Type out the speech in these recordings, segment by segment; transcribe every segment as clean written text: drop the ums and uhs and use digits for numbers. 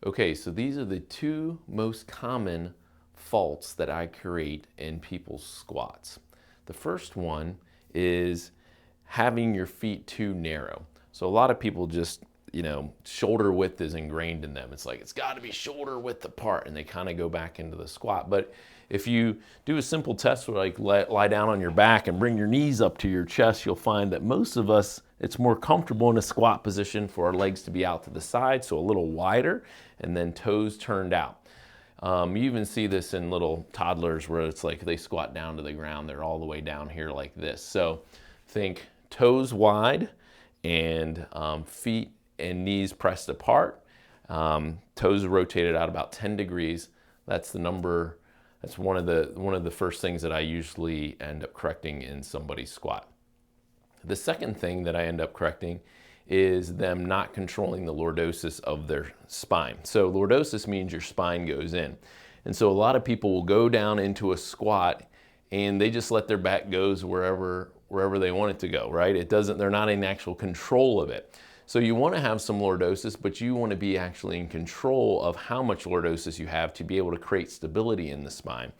Okay, so these are the two most common faults that I create in people's squats. The first one is having your feet too narrow. So a lot of people just, shoulder width is ingrained in them. It's like, it's got to be shoulder width apart, and they kind of go back into the squat. But if you do a simple test where lie down on your back and bring your knees up to your chest, you'll find that most of us, it's more comfortable in a squat position for our legs to be out to the side, so a little wider, and then toes turned out. You even see this in little toddlers where it's like they squat down to the ground, they're all the way down here like this. So think toes wide and feet and knees pressed apart. Toes rotated out about 10 degrees. That's the number. That's one of the first things that I usually end up correcting in somebody's squat. The second thing that I end up correcting is them not controlling the lordosis of their spine. So lordosis means your spine goes in. And so a lot of people will go down into a squat and they just let their back goes wherever they want it to go, right? They're not in actual control of it. So you want to have some lordosis, but you want to be actually in control of how much lordosis you have to be able to create stability in the spine.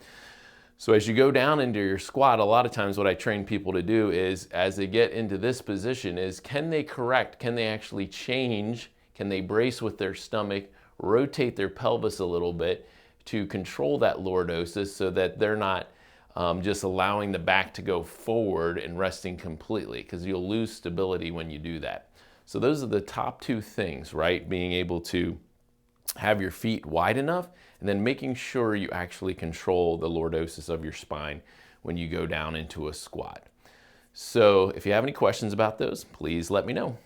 So as you go down into your squat, a lot of times what I train people to do is, as they get into this position, is can they correct, can they actually change, can they brace with their stomach, rotate their pelvis a little bit to control that lordosis so that they're not just allowing the back to go forward and resting completely, because you'll lose stability when you do that. So those are the top two things, right? Being able to have your feet wide enough, and then making sure you actually control the lordosis of your spine when you go down into a squat. So if you have any questions about those, please let me know.